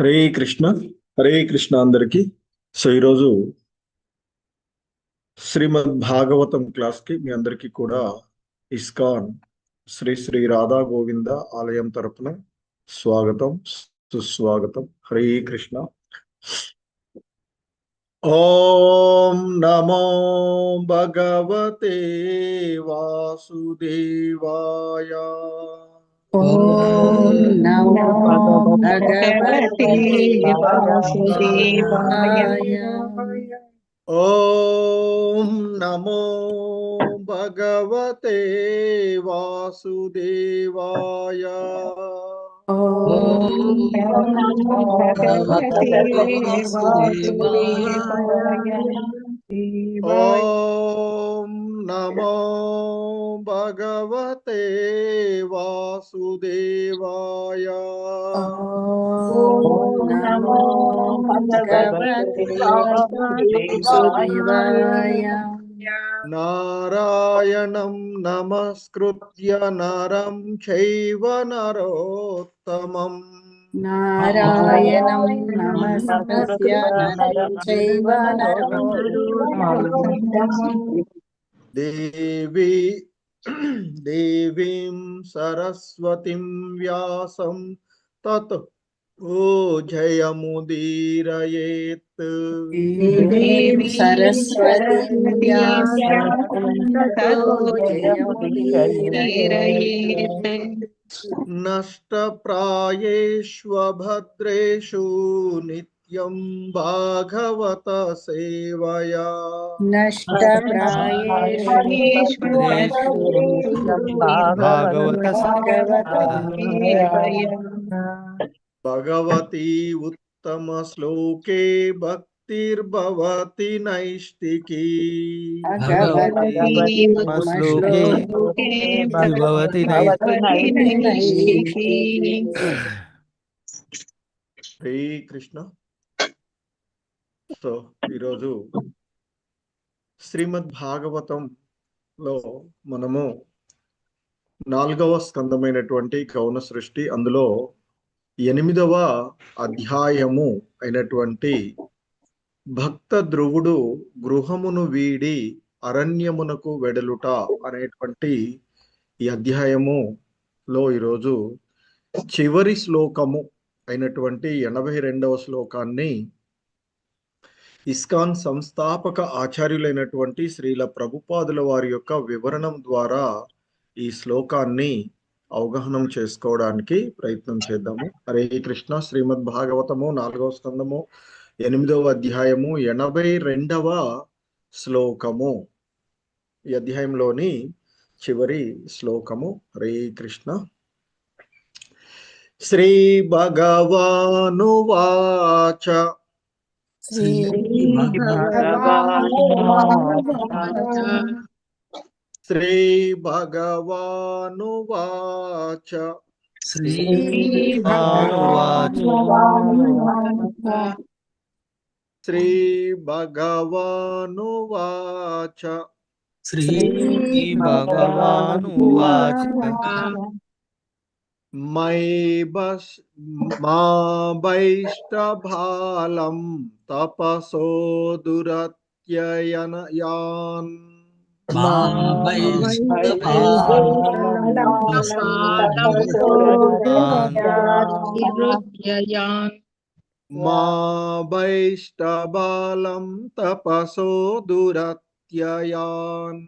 హరే కృష్ణ. హరే కృష్ణ అందరికి. సో ఈరోజు శ్రీమద్ భాగవతం క్లాస్ కి మీ అందరికీ కూడా ఇస్కాన్ శ్రీ శ్రీ రాధా గోవింద ఆలయం తరపున స్వాగతం, సుస్వాగతం. హరే కృష్ణ. ఓం నమో భగవతే వాసుదేవాయ. ఓం నమో భగవతే వాసుదేవాయ. ఓం నమో భగవతే వాసుదేవాయ. ఓం నమో భగవతే వాసుదేవాయ. ఓం నమో భగవతే వాసుదేవాయ. ఓం నమో భగవతే వాసుదేవాయ. నారాయణం నమస్కృత్య నరం చైవ నరోత్తమం. నారాయణం నమస్కృత్య నరం చైవ నరోత్తమం. దేవీం సరస్వతిం వ్యాసం తతో జయముదీరయేత్. దేవీం సరస్వతిం వ్యాసం తతో జయముదీరయేత్. నష్టప్రాయేష్వభద్రేషు నిత్యం భాగవత సేవయా. నష్టప్రాయేషు భాగవత సేవయా. భగవతి ఉత్తమ శ్లోకే భక్తిర్భవతి నైష్టికీ. భగవతి శ్లోకే భగవతి నైష్టికీ. హరే కృష్ణ. సో ఈరోజు శ్రీమద్ భాగవతంలో మనము 4వ స్కందమైనటువంటి కౌన సృష్టి, అందులో 8వ అధ్యాయము అయినటువంటి భక్త ధ్రువుడు గృహమును వీడి అరణ్యమునకు వెడలుట అనేటువంటి ఈ అధ్యాయములో ఈరోజు చివరి శ్లోకము అయినటువంటి 82వ శ్లోకాన్ని ఇస్కాన్ సంస్థాపక ఆచార్యులైనటువంటి శ్రీల ప్రభుపాదుల వారి యొక్క వివరణం ద్వారా ఈ శ్లోకాన్ని అవగాహనం చేసుకోవడానికి ప్రయత్నం చేద్దాము. హరే కృష్ణ. శ్రీమద్ భాగవతము 4వ స్కందము 8వ అధ్యాయము 82వ శ్లోకము, ఈ అధ్యాయంలోని చివరి శ్లోకము. హరే కృష్ణ. శ్రీ భగవానువాచ. శ్రీ భగవానువాచ. శ్రీ భగవానువాచ. మా వైష్టభాలం తపసో దురత్యయనయాన్. మా వైష్టబాలం తపసో దురత్యయాన్.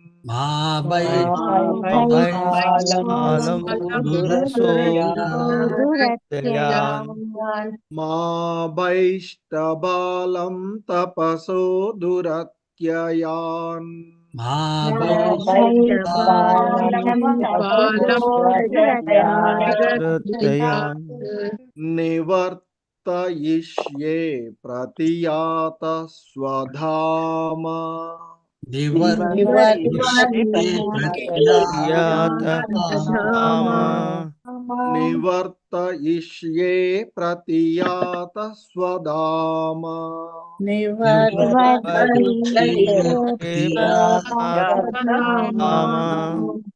మా వైష్టబాలం తపసో దురత్యయాన్. నివర్తయిష్యే ప్రతియాత స్వధామ. నివర్తయిష్యే ప్రతియాత స్వధామ.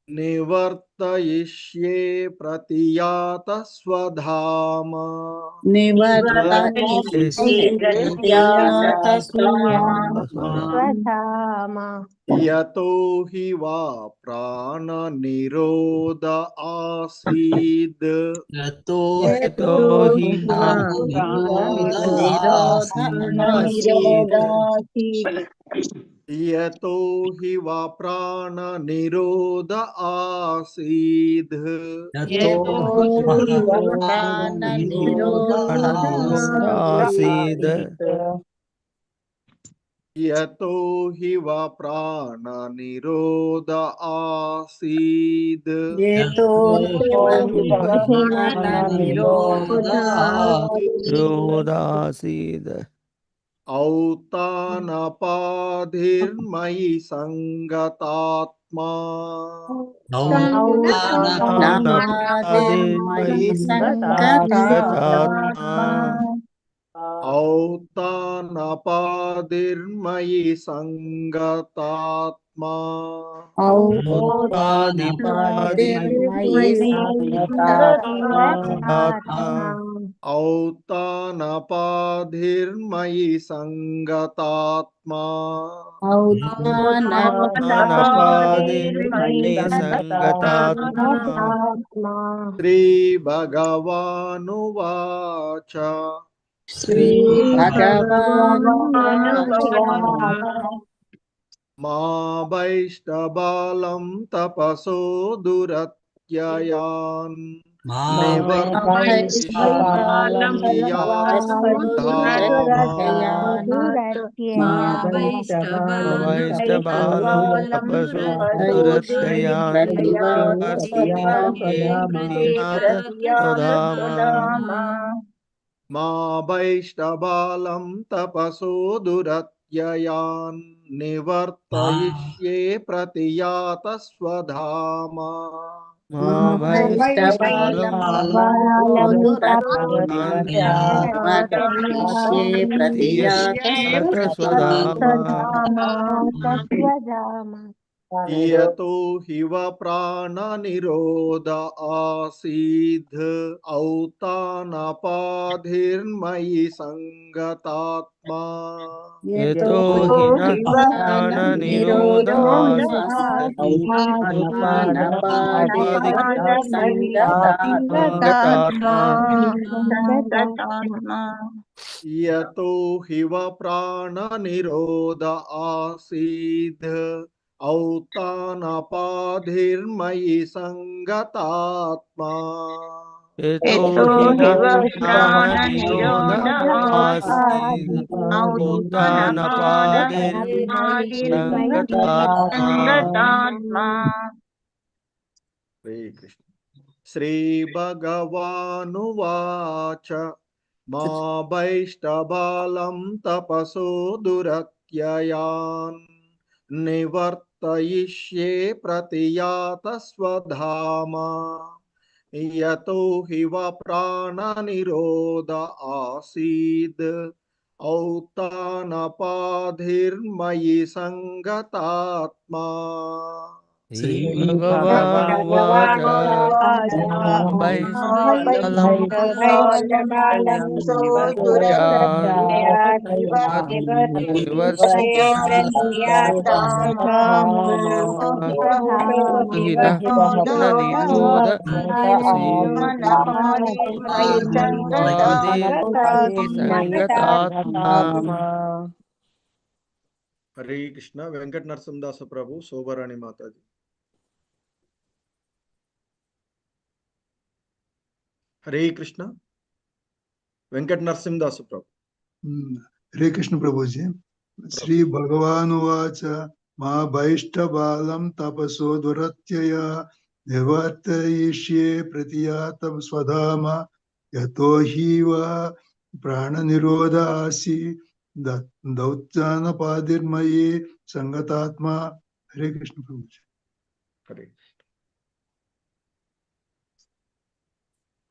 निवर्तयिष्ये प्रतियात स्वधाम निवर्तयिष्ये स्वधाम यतो हि वा प्राणनिरोध आसीद् यतो यतो हि हि वा यतो हि वा प्राणनिरोध आसीद् यतो हि प्राणनिरोधासीद् यतो हि वा प्राणनिरोध आसीद् यतो रोदासीद् औतानपाधिर्मयि सङ्गतात्मा औतानपादिर्मयि संगतात्मा औतानपादिर्मयि सङ्गतात्मा औतानिपादिर्मयि संगतात्मा औतानपाधिर्मयि सङ्गतात्मा औतानपादिर्मयि संगतात्मा श्रीभगवानुवाच श्रीभगवानुवाच मा वैष्णबालं तपसो दुरत्ययान् वैष्णबालं तपसो दुरत्ययान् निवर्तयेत् स्वधामा मा वैष्णबालं तपसो दुरत्ययान् निवर्तयिष्ये प्रतियात स्वधामा मा वैष्णबालं प्रतियात स्वधामा यतो हि वा प्राणनिरोध आसीद् औतानपाधिर्मयि सङ्गतात्मा यतो हि न प्राणनिरोधासीत् संगतात्मा यतो हि वा प्राणनिरोध आसीद् औतानपाधिर्मयि सङ्गतात्मा यतो हि न प्राणनिरोध आसीत् औतानपादिर्संगतात्मा हरे कृष्ण श्रीभगवानुवाच मा वैष्णबालं तपसो दुरत्ययान् निवर्तयिष्ये प्रतियात स्वधामा यतो हि वा प्राणनिरोध आसीद् औतानपाधिर्मयि सङ्गतात्मा श्रीभगवानुवाच वैष्णवलं निरोध संगतात्मा हरे कृष्ण वेंकट नरसिंहदास प्रभु शोभाराणी माता जी हरे कृष्ण वेंकट नरसिंहदास प्रभु हरे कृष्ण प्रभु जी श्री भगवानुवाच मा वैष्णबालं तपसो दुरत्यया निवर्तयिष्ये प्रतियातं स्वधामा यतो हि वा प्राणनिरोध आसि दौत्यानपादिर्मयि संगतात्मा। हरे कृष्ण प्रभु जी। हरे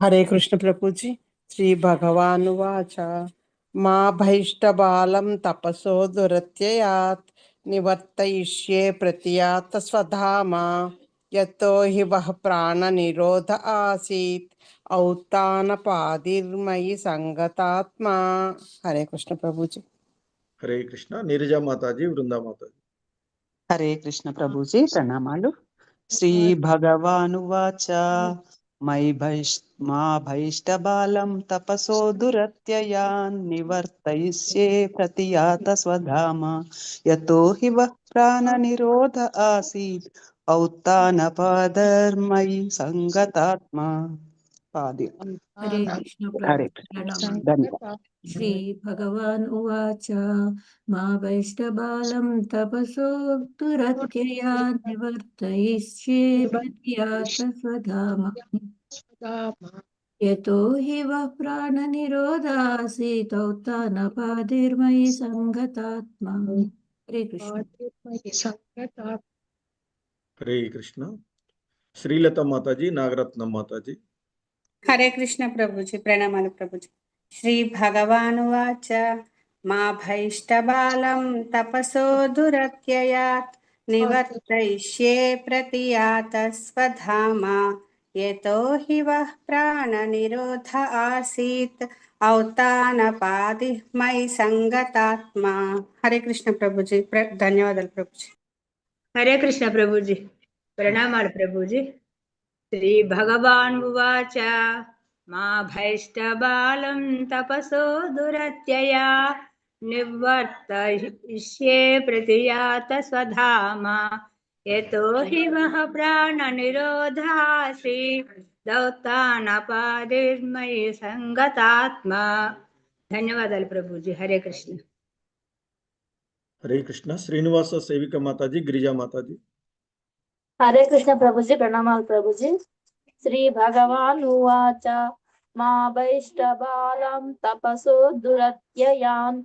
हरे कृष्ण प्रभु जी श्री भगवानुवाच मा भैष्टबालं तपसो दुरत्ययात् निवर्तयिष्ये प्रतियात स्वधामा यतो हि वः प्राणनिरोध आसीत् औत्तानपादिर्मयि संगतात्मा। हरे कृष्ण प्रभु जी। హరే కృష్ణ. నీరజ మాతాజీ, బృందా మాతాజీ. హరే కృష్ణ ప్రభుజీ ప్రణామాలు. శ్రీ భగవానువాచ మా భైష్టబాలం తపసో దురత్యయాన్ నివర్తయిష్యే ప్రతియాత స్వధామ యతో హి వః ప్రాణ నిరోధ ఆసీత్ ఔత్తానపాదర్మయి సంగతాత్మా. పాది. హరే కృష్ణ హరే ప్రభు ప్రణామం. ధన్యవాదాలు. శ్రీ భగవాన్ ఉవాచ మా వైష్టబాలం తపసో దురత్యయా నివర్తయిష్యే ప్రతియాత స్వధామ యతో హి వః ప్రాణ నిరోధాసీత్ ఔత్తానపాదిర్మయి సంగతాత్మా. హరే కృష్ణ. హరే కృష్ణ. శ్రీలత మాతాజీ, నాగరత్నం మాతాజీ. హరే కృష్ణ ప్రభుజీ ప్రణామాలు ప్రభుజీ. శ్రీ భగవానువాచ మా భైష్టబాలం తపసో దురత్యయాత్ నివర్తయిష్యే ప్రతియాత స్వధామ యతో హి వః ప్రాణ నిరోధ ఆసీత్ ఔత్తానపాది మయి సంగతాత్మా. హరే కృష్ణ ప్రభుజీ ధన్యవాదాలు ప్రభుజీ. హరే కృష్ణ ప్రభుజీ ప్రణామాలు ప్రభుజీ. శ్రీ భగవాన్ ఉవాచ మా భైష్టబాలం తపసో దురత్యయా నివర్తయిష్యే ప్రతియాత స్వధామ యతో హి వః ప్రాణ నిరోధాసి దౌత్తానపాదిర్మయి సంగతాత్మా. ధన్యవాదాలు ప్రభుజీ. హరే కృష్ణ. హరే కృష్ణ. శ్రీనివాస సేవిక మాతాజీ, గిరిజా మాతాజీ. హరే కృష్ణ ప్రభుజీ ప్రణామాలు ప్రభుజీ. శ్రీ భగవాన్ ఉవాచ మా వైష్టబాలం తపసో దురత్యయాన్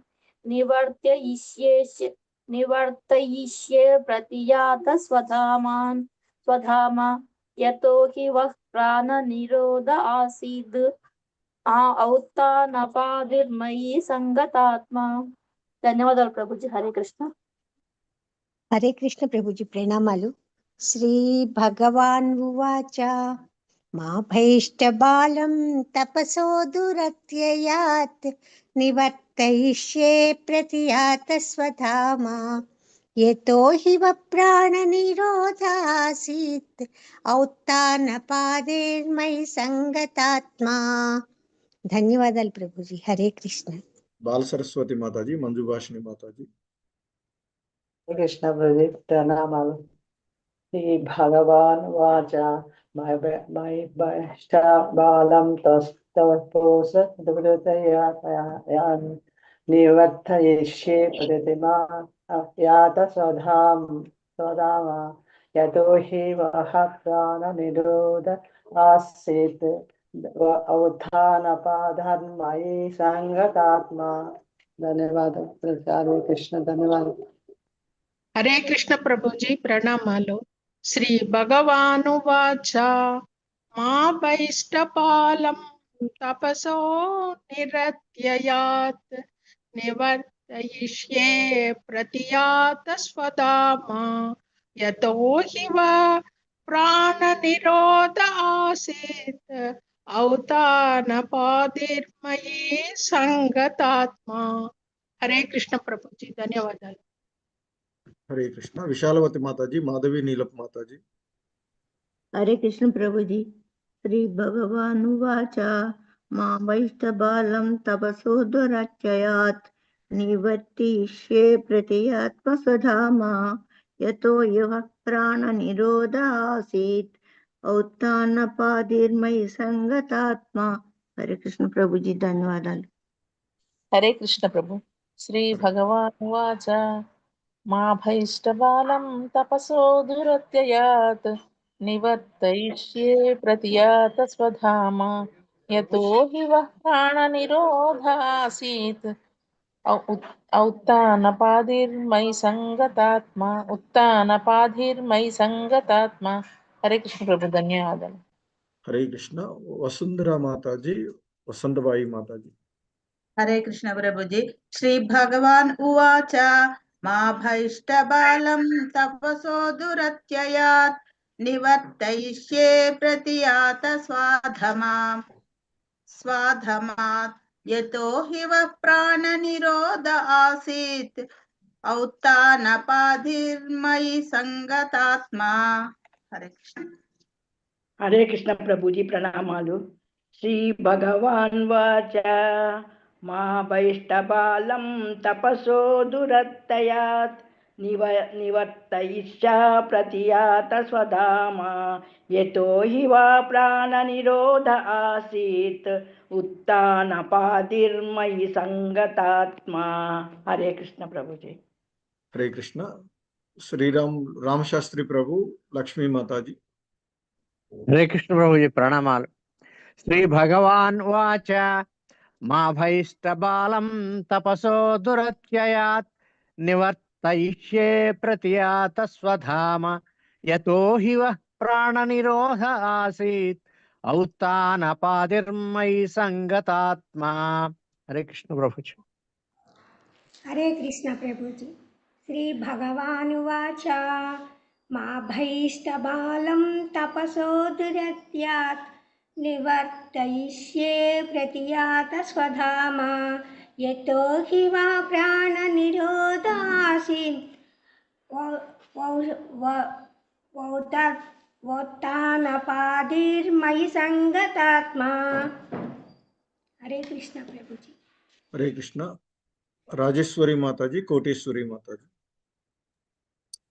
నివర్తయిష్యే ప్రతియాత స్వధామ యతో హి వః ప్రాణ నిరోధ ఆసీద్ ఔత్తానపాదిర్మయి సంగతాత్మా. ధన్యవాదాలు ప్రభుజీ. హరే కృష్ణ. హరే కృష్ణ ప్రభుజీ ప్రణామాలు. శ్రీ భగవాన్ ఉవాచ మా భైష్టబాలం తపసో దురత్యయాత్ నివర్తయిష్యే ప్రతియాత స్వధామ యతో హి వః ప్రాణ నిరోధ ఆసీత్ ఔత్తానపాదిర్మయి సంగతాత్మా. ధన్యవాదాలు ప్రభుజీ. హరే కృష్ణ. బాల సరస్వతి మాతాజీ, మంజుభాషిణి మాతాజీ. కృష్ణ ప్రభుజీ ప్రణామాలు. శ్రీ భగవాన్ వాచ మై భైష్టబాలం తపసో దురత్యయాన్ నివర్తయిష్యే ప్రతియాత స్వధామ యతో హి వః ప్రాణ నిరోధ ఆసీత్ ఔత్తానపాదర్మయి సంగతాత్మా. ధన్యవాదాలు. హరే కృష్ణ. ధన్యవాదాలు. హరే కృష్ణ ప్రభుజీ ప్రణామాలు. శ్రీ భగవానువాచ మా వైష్టపాలం తపసో నిరత్యయాత్ నివర్తయిష్యే ప్రతియాత స్వధామ యతో హి వః ప్రాణ నిరోధ ఆసీత్ ఔత్తానపాదిర్మయి సంగతాత్మా. హరే కృష్ణ ప్రభుజీ ధన్యవాదాలు. హరే కృష్ణ. విశాలవతి మాతాజీ, మాధవి నీలప్ మాతాజీ. హరే కృష్ణ ప్రభుజీ. శ్రీ భగవానువాచ మా వైష్టబాలం తపసో దురత్యయాత్ నివర్తయిష్యే ప్రతియాత్మ స్వధామ యతో హి వః ప్రాణ నిరోధ ఆసీత్ ఔత్తానపాదిర్మయి సంగతాత్మా. హరే కృష్ణ ప్రభుజీ ధన్యవాదాలు. హరే కృష్ణ ప్రభు. శ్రీ భగవాన్ వాచ మా భైష్టబాలం తపసో దురత్యయాత్ నివర్తయిష్యే ప్రతియాత స్వధామ యతో హి వః ప్రాణ నిరోధాసీత్ ఉత్తానపాదిర్మయి సంగతాత్మా. హరే కృష్ణ ప్రభు ధన్యవాదాలు. హరే కృష్ణ. వసుంధర మాతాజీ, వసంతబాయి మాతాజీ. హరే కృష్ణ ప్రభుజీ. శ్రీ భగవాన్ ఉవాచ మా భైష్టబాలం తపసో దురత్యయాత్ నివర్తయిష్యే ప్రతియాత స్వాధమాత్ యతో హి వః ప్రాణ నిరోధ ఆసీత్ ఔత్తానపాధిర్మయి సంగతాత్మా. హరే కృష్ణ. హరే కృష్ణ ప్రభుజీ ప్రణామాలు. శ్రీ భగవాన్ వాచ మా వైష్టబాలం తపసో దురత్తయాత్ నివర్తయిష్యా ప్రతియాత స్వధామా యతో హి వా ప్రాణ నిరోధ ఆసీత్ ఉత్తానపాదిర్మయి సంగతాత్మా. హరే కృష్ణ ప్రభుజీ. హరే కృష్ణ. రామశాస్త్రి ప్రభు, లక్ష్మీ మాతాజీ. హరే కృష్ణ ప్రభుజీ ప్రణామాలు. శ్రీ భగవాన్ వాచ మా భైష్టబాలం తపసో దురత్యయాత్ నివర్తయిష్యే ప్రతియాత స్వధామ యతో హి వః ప్రాణ నిరోధ ఆసీత్ ఔత్తానపాదిర్మయి సంగతాత్మా. హరే కృష్ణ ప్రభుజీ. హరే కృష్ణ ప్రభుజీ. శ్రీ భగవానువాచ మా భైష్టబాలం తపసో దురత్యాత్ నివర్తయిష్యే ప్రతియాత స్వధామా యతో హి వా ప్రాణ నిరోధాసీత్ వౌత్తానపాదిర్మయి సంగతాత్మా. హరే కృష్ణ ప్రభుజీ. హరే కృష్ణ. రాజేశ్వరి మాతాజీ, కోటేశ్వరి మాతాజీ.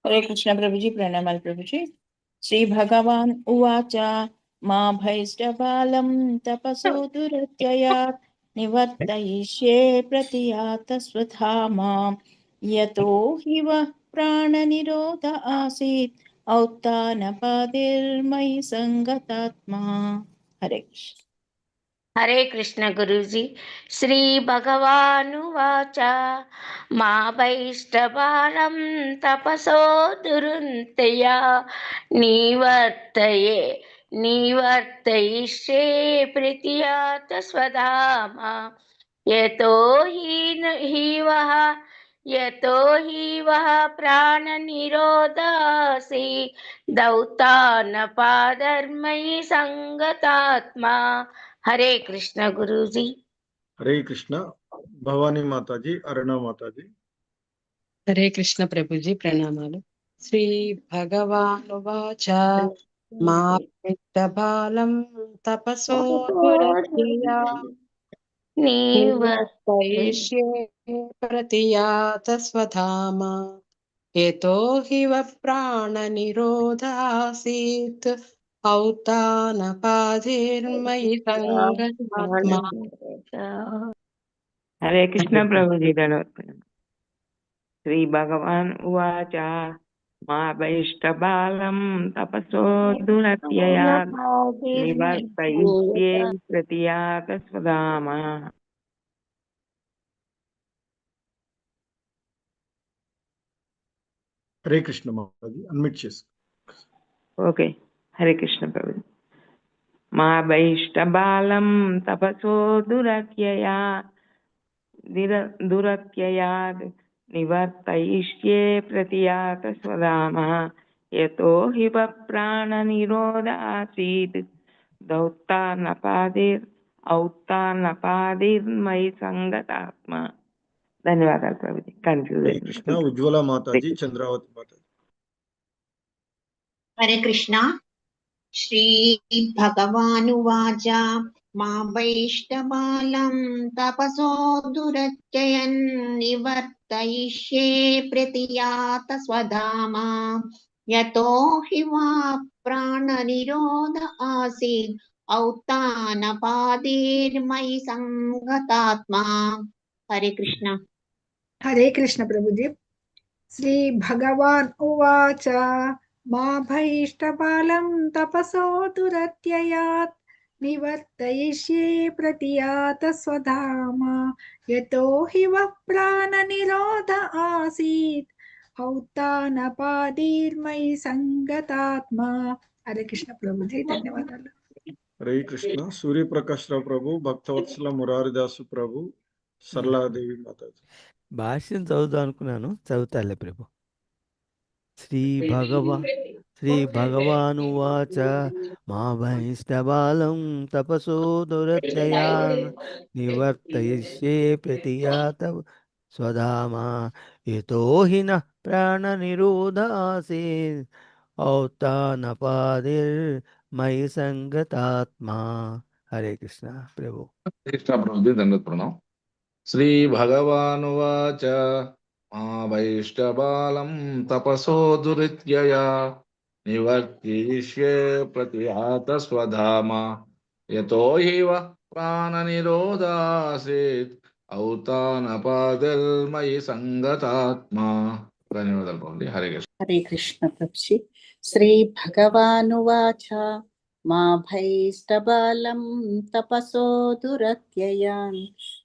హరే కృష్ణ ప్రభుజీ ప్రణామాలు ప్రభుజీ. శ్రీ భగవాన్ ఉవాచ మా భైష్టబాలం తపసో దురత్యయాత్ నివర్తయిష్యే ప్రతియాత స్వధామా యతో హి వః ప్రాణ నిరోధ ఆసీత్ ఔత్తానపాదిర్మయి సంగతాత్మా. హరే కృష్ణ. హరే కృష్ణ గురూజీ. శ్రీ భగవానువాచ మా వైష్టబాలం తపసో దురంతయా నివర్తయిష్యే ప్రతియాత స్వధామా యతో హి వః ప్రాణ నిరోధాసి దౌతానపాదర్మయి సంగతాత్మా. హరే కృష్ణ గురూజీ. హరే కృష్ణ. భవానీ మాతాజీ, అరుణ మాతాజీ. హరే కృష్ణ ప్రభుజీ ప్రణామాలు. శ్రీ భగవానువాచ మా భైష్టబాలం తపసో దురత్యయాత్ నివర్తయిష్యే ప్రతియాత స్వధామా యతో హి వః ప్రాణ నిరోధ ఆసీత్ ఔత్తానపాదిర్మయి సంగతాత్మా. హరే కృష్ణ ప్రభుజీ ధన్యవాదాలు. శ్రీ భగవాన్ ఉవాచ మా వైష్టబాలం తపసో దురత్యయాత్ నివర్తయిష్యే ప్రతియాత స్వధామా. హరే కృష్ణ మాతాజీ, అన్మిట్ చేసు. ఓకే. హరే కృష్ణ ప్రభుజీ. మా వైష్టబాలం తపసో దురత్యయాత్ నివర్తయిష్యే ప్రతియాత స్వధామా యతో హి వః ప్రాణ నిరోధ ఆసీత్ ఔత్తానపాదిర్మయి సంగతాత్మా. ధన్యవాదాలు ప్రభుజీ. హరే కృష్ణ. ఉజ్వల మాతాజీ, చంద్రావతి మాతాజీ. హరే కృష్ణ. శ్రీ భగవానువాచ మా వైష్టబాలం తపసో దురత్యయన్ నివర్తయిష్యే ప్రతియాత స్వధామా యతో హి వా ప్రాణ నిరోధ ఆసీత్ ఔత్తానపాదిర్మయి సంగతాత్మా. హరే కృష్ణ. హరే కృష్ణ ప్రభుజీ. శ్రీ భగవాన్ ఉవాచ మా భైష్టబాలం తపసో దురత్యయాత్ నివర్తయిష్యే ప్రతియాత స్వధామా యతో హి వః ప్రాణ నిరోధ ఆసీత్ ఔత్తానపాదిర్మయి సంగతాత్మా. హరే కృష్ణ ప్రభుజీ ధన్యవాదాలు. హరే కృష్ణ. సూర్యప్రకాశ్ రావు ప్రభు, భక్తవత్సల మురారిదాసు ప్రభు, సరళాదేవి మాతాజీ. భాష్యం చదువుదాం అనుకున్నాను, చదువుతాలే ప్రభు. श्रीभगवानुवाच मा भैष्टबालं तपसो दुरत्ययान् निवर्तयिष्ये प्रतियात स्वधामा यतो हि नः प्राणनिरोध आसीत् औत्तानपादिर्मयि संगतात्मा। हरे कृष्णा प्रभु। कृष्ण प्रभु दंडवत प्रणाम। श्री भगवानुवाच मा वैष्टबालं तपसो दुरित्यया निवर्तिष्ये प्रतिहत स्वधामा यतो हि वः प्राणनिरोधासीत् औतानपादिर्मयि संगतात्मा। ధన్యవాదాలు బాబు. హరే కృష్ణ. హరే కృష్ణ ప్రభుజీ. శ్రీ భగవానువాచ మా భైష్టబాలం తపసో దురత్యయాన్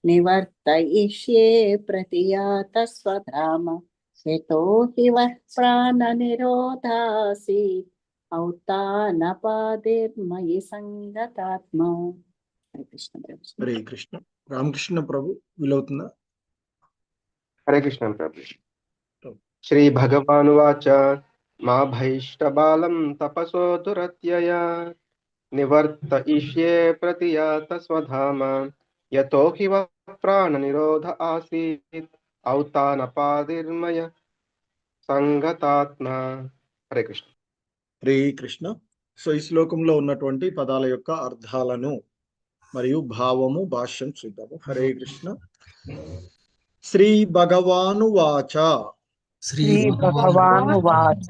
నివర్తయిష్యే ప్రతియాత స్వధామ యతో హి వః ప్రాణనిరోధాసీత్ ఔతానపాదిర్మయి సంగతాత్మా. హరే కృష్ణ ప్రభుజీ. హరే కృష్ణ. రామకృష్ణ ప్రభు వీలవుతుందా? హరే కృష్ణ ప్రభు. శ్రీ భగవానువాచ మా భైష్టబాలం తపసో దురత్యయా నివర్తయిష్యే ప్రతియాత స్వధామ యతో హి వః ప్రాణనిరోధ ఆసీత్ ఔతానపాదిర్మయ సంగతాత్మ. హరే కృష్ణ. హరే కృష్ణ. సో ఈ శ్లోకంలో ఉన్నటువంటి పదాల యొక్క అర్థాలను మరియు భావము భాష్యం చూద్దాము. హరే కృష్ణ. శ్రీ భగవానువాచ శ్రీ భగవానువాచ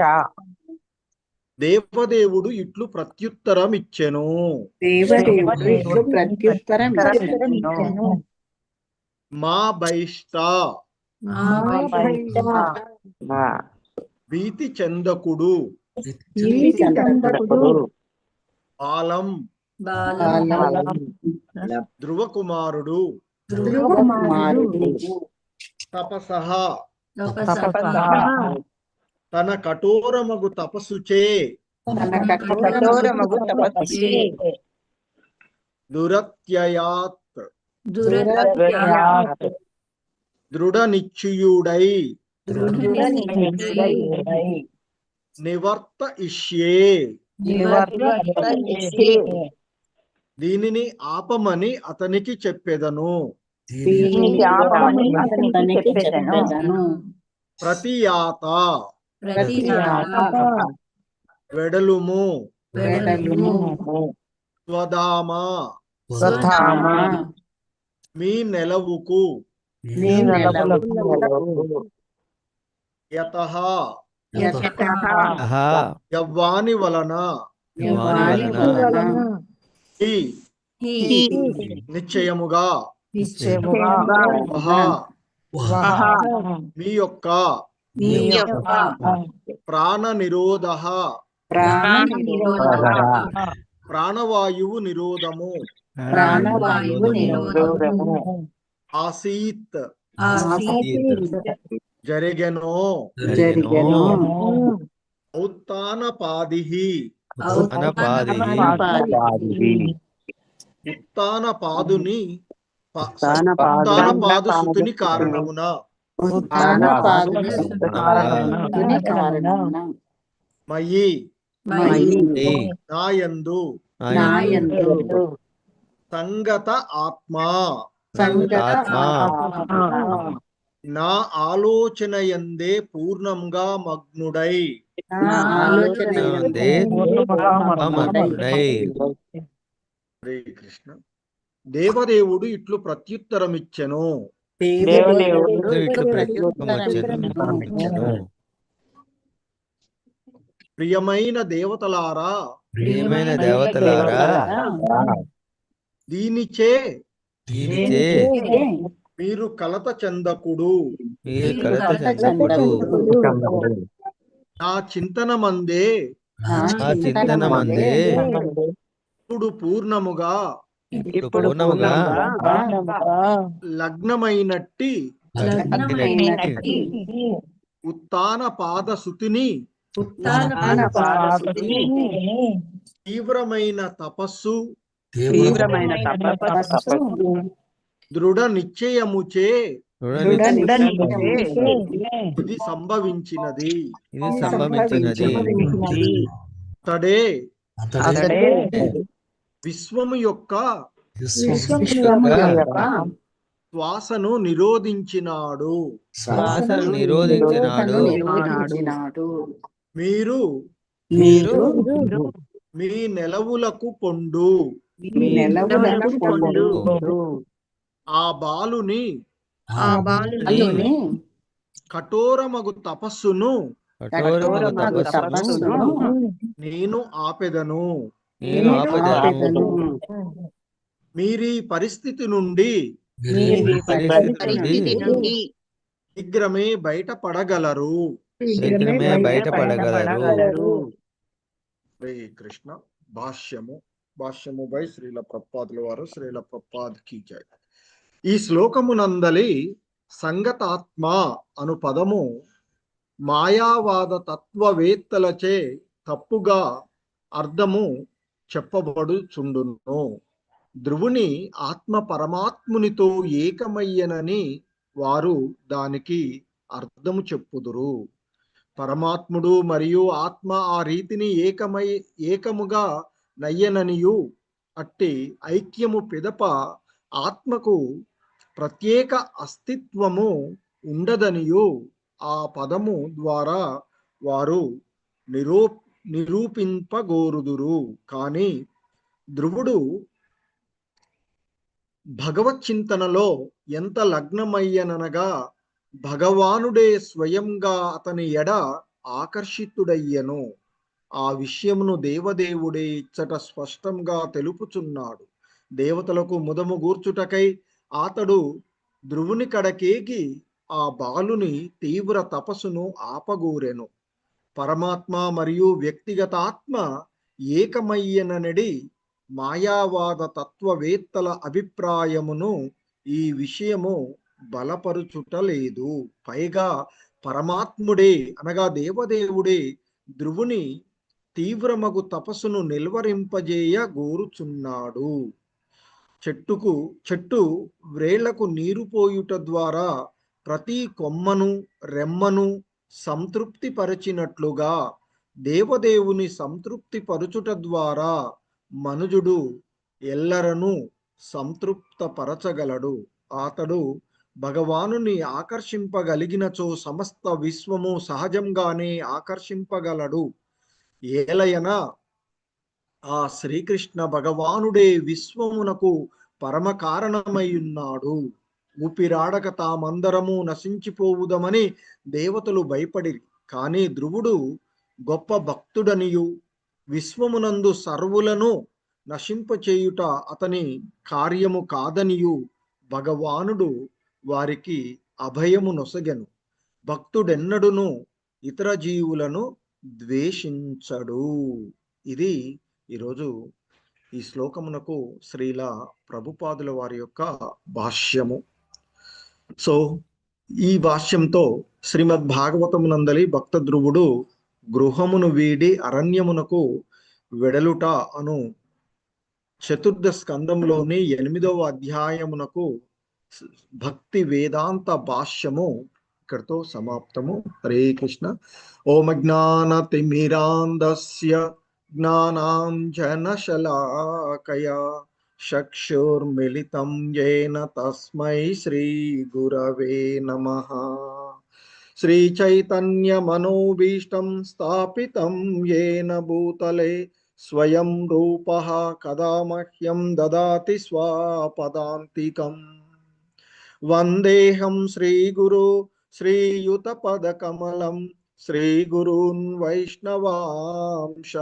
దేవదేవుడు ఇట్లు ప్రత్యుత్తరం ఇచ్చెను. దేవదేవుడు ఇట్లు ప్రత్యుత్తరం ఇచ్చెను. మా భైష్ట భీతి చెందకుడు బాలం ధ్రువకుమారుడు తపసః తన కఠోరమగు తపస్సుచే దురత్యయాత్ దృఢ నిశ్చయుడై నివర్తయిష్యే దీనిని ఆపమని అతనికి చెప్పెదను. ప్రతియాత వెడలుము స్వధామ మీ నెలవుకు యతః యవ్వాని వలన నిశ్చయముగా మీ యొక్క ప్రాణ నిరోధ ప్రాణవాయువు నిరోధము ఆసీత్ జరిగెనో ఉత్తానపాదిః ఉత్తానపాదుని ఉత్తానపాదు సుతుని కారణమున మయి నాయందు సంగత ఆత్మా నా ఆలోచనయందే పూర్ణంగా మగ్నుడై హరే కృష్ణ. దేవదేవుడు ఇట్లు ప్రత్యుత్తరమిచ్చెను. ప్రియమైన దేవతలారా దీనిచే మీరు కలత చెందకుడు. నా చింతనమందే ఇప్పుడు పూర్ణముగా లగ్నమైనట్టి ఉత్తానపాద సుతిని తీవ్రమైన తపస్సు దృఢ నిశ్చయముచే ఇది సంభవించినది అతడే విశ్వము యొక్క శ్వాసను నిరోధించినాడు. మీరు మీ నెలవులకు పొండు. ఆ బాలుని కఠోరమగు తపస్సును నేను ఆపెదను. మీరీ పరిస్థితి నుండి శీఘ్రమే బయటపడగలరు. హరే కృష్ణ. భాష్యము బై శ్రీల ప్రభుపాదుల వారు. శ్రీల ప్రభుపాద్ కీ జై. ఈ శ్లోకమునందలి సంగతాత్మ అను పదము మాయావాద తత్వవేత్తలచే తప్పుగా అర్థము చెప్పబడుచుండును. ధ్రువుని ఆత్మ పరమాత్మునితో ఏకమయ్యనని వారు దానికి అర్థము చెప్పుదురు. పరమాత్ముడు మరియు ఆత్మ ఆ రీతిని ఏకముగా నయ్యననియు అట్టి ఐక్యము పిదప ఆత్మకు ప్రత్యేక అస్తిత్వము ఉండదనియు ఆ పదము ద్వారా వారు నిరూపింపగోరుదురు. కానీ ధ్రువుడు భగవత్ చింతనలో ఎంత లగ్నమయ్యననగా భగవానుడే స్వయంగా అతని ఎడ ఆకర్షితుడయ్యను. ఆ విషయమును దేవదేవుడే ఇచ్చట స్పష్టంగా తెలుపుచున్నాడు. దేవతలకు ముదము గూర్చుటకై అతడు ధ్రువుని కడకేకి ఆ బాలుని తీవ్ర తపస్సును ఆపగూరెను. పరమాత్మ మరియు వ్యక్తిగత ఆత్మ ఏకమయ్యననడి మాయావాద తత్వవేత్తల అభిప్రాయమును ఈ విషయము బలపరుచుటలేదు. పైగా పరమాత్ముడే అనగా దేవదేవుడే ధ్రువుని తీవ్రమగు తపస్సును నిల్వరింపజేయ గోరుచున్నాడు. చెట్టు వ్రేళ్లకు నీరు పోయుట ద్వారా ప్రతి కొమ్మను రెమ్మను సంతృప్తి పరిచినట్లుగా దేవదేవుని సంతృప్తి పరుచుట ద్వారా మనుజుడు ఎల్లరను సంతృప్తపరచగలడు. అతడు భగవానుని ఆకర్షింపగలిగినచో సమస్త విశ్వము సహజంగానే ఆకర్షింపగలడు. ఏలయనా ఆ శ్రీకృష్ణ భగవానుడే విశ్వమునకు పరమ కారణమయ్యున్నాడు. ఊపిరాడక తామందరము నశించిపోవుదమని దేవతలు భయపడిరి. కానీ ధ్రువుడు గొప్ప భక్తుడనియు విశ్వమునందు సర్వులను నశింపచేయుట అతని కార్యము కాదనియు భగవానుడు వారికి అభయము నొసగెను. భక్తుడెన్నడును ఇతర జీవులను ద్వేషించడు. ఇది ఈరోజు ఈ శ్లోకమునకు శ్రీల ప్రభుపాదుల వారి యొక్క భాష్యము. సో ఈ భాష్యంతో శ్రీమద్ భాగవతమునందలి భక్త ధ్రువుడు గృహమును వీడి అరణ్యమునకు వెడలుట అను చతుర్థ స్కందంలోని 8వ అధ్యాయమునకు భక్తి వేదాంత భాష్యము ఇక్కడితో సమాప్తము. హరే కృష్ణ. ఓం జ్ఞానతిమిరాంధస్య జ్ఞానాంజనశలాకయా చక్షుర్మిలితం యేన తస్మై శ్రీ గురవే నమః. శ్రీచైతన్యమనోభీష్టం స్థాపితం యేన భూతలే స్వయం రూపః కదా మహ్యం దదాతి స్వపదాంతికం. వందేహం శ్రీగురు శ్రీయుతపదకమలం శ్రీగురూన్ వైష్ణవాంశ.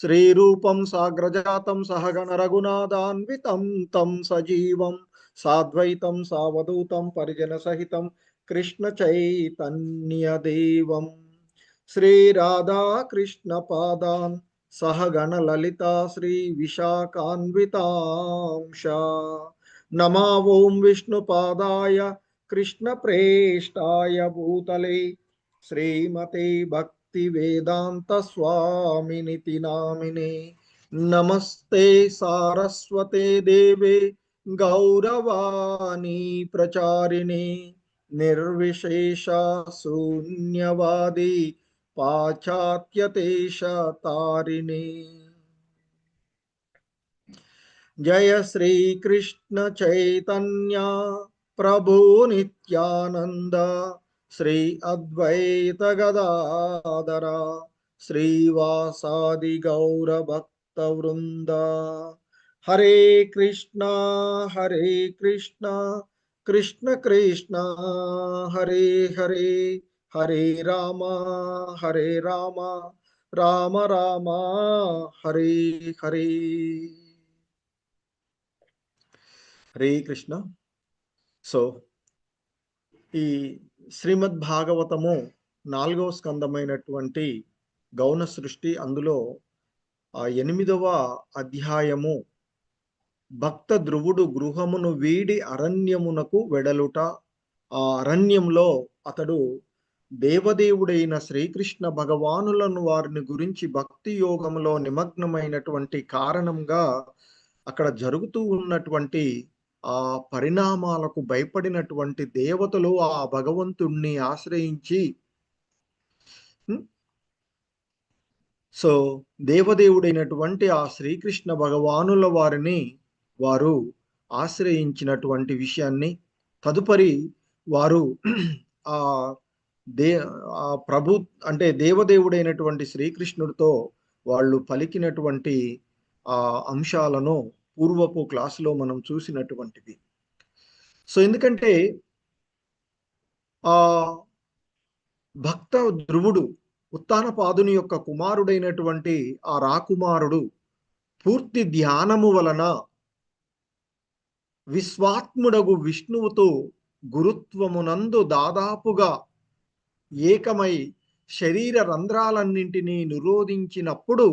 శ్రీరూపం సాగ్రజాతం సహగణ రఘునాథాన్వితం తం సజీవం సాద్వైతం సావధూతం పరిజన సహితం కృష్ణ చైతన్యదేవం. శ్రీరాధాకృష్ణ పాదాన్ సహగణ లలితా శ్రీ విశాఖాన్వితాంశ. నమా ఓం విష్ణుపాదాయ కృష్ణ ప్రేష్టాయ భూతలే శ్రీమతే భక్తి వేదాంత స్వామినితి నామినే. నమస్తే సారస్వతే దేవే గౌరవాణి ప్రచారిణే నిర్విశేష శూన్యవాది పాశ్చాత్యదేశ తారిణి. జయ శ్రీ కృష్ణ చైతన్య ప్రభు నిత్యానంద శ్రీ అద్వైత గదాధర శ్రీవాసాది గౌర భక్త వృంద. హరే కృష్ణ కృష్ణ కృష్ణ హరే హరే, హరే రామ రామ రామ హరే హరే. హరే కృష్ణ. సో ఈ శ్రీమద్ భాగవతము 4వ స్కందమైనటువంటి గౌణ సృష్టి, అందులో 8వ అధ్యాయము భక్త ధ్రువుడు గృహమును వీడి అరణ్యమునకు వెడలుట. ఆ అరణ్యంలో అతడు దేవదేవుడైన శ్రీకృష్ణ భగవానులను వారిని గురించి భక్తి యోగంలో నిమగ్నమైనటువంటి కారణంగా అక్కడ జరుగుతూ ఉన్నటువంటి ఆ పరిణామాలకు భయపడినటువంటి దేవతలు ఆ భగవంతుణ్ణి ఆశ్రయించి, సో దేవదేవుడైనటువంటి ఆ శ్రీకృష్ణ భగవానుల వారిని వారు ఆశ్రయించినటువంటి విషయాన్ని, తదుపరి వారు ఆ ప్రభు అంటే దేవదేవుడైనటువంటి శ్రీకృష్ణుడితో వాళ్ళు పలికినటువంటి ఆ అంశాలను పూర్వపు క్లాసులో మనం చూసినటువంటిది. సో ఎందుకంటే ఆ భక్త ధ్రువుడు ఉత్తానపాదుని యొక్క కుమారుడైనటువంటి ఆ రాకుమారుడు పూర్తి ధ్యానము వలన విశ్వాత్ముడగు విష్ణువుతో గురుత్వమునందు దాదాపుగా ఏకమై శరీర రంధ్రాలన్నింటినీ నిరోధించినప్పుడు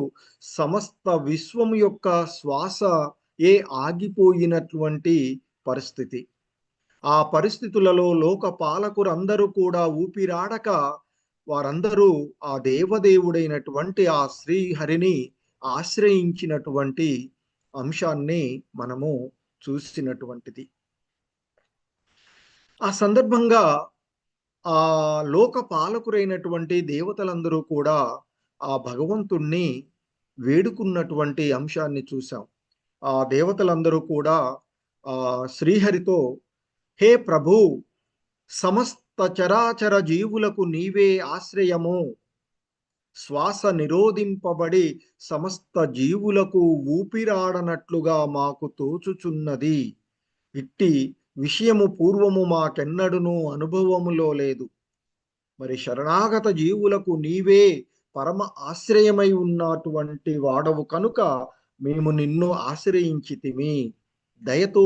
సమస్త విశ్వము యొక్క శ్వాస ఆగిపోయినటువంటి పరిస్థితి. ఆ పరిస్థితులలో లోక పాలకులందరూ కూడా ఊపిరాడక వారందరూ ఆ దేవదేవుడైనటువంటి ఆ శ్రీహరిని ఆశ్రయించినటువంటి అంశాన్ని మనము చూసినటువంటిది. ఆ సందర్భంగా ఆ లోక పాలకురైనటువంటి దేవతలందరూ కూడా ఆ భగవంతుణ్ణి వేడుకున్నటువంటి అంశాన్ని చూసాం. ఆ దేవతలందరూ కూడా ఆ శ్రీహరితో, హే ప్రభు, సమస్త చరాచర జీవులకు నీవే ఆశ్రయము, శ్వాస నిరోధింపబడి సమస్త జీవులకు ఊపిరాడనట్లుగా మాకు తోచుచున్నది. ఇట్టి విషయము పూర్వము మాకెన్నడును అనుభవములో లేదు. మరి శరణాగత జీవులకు నీవే పరమ ఆశ్రయమై ఉన్నటువంటి వాడవు కనుక మేము నిన్ను ఆశ్రయించితిమి. దయతో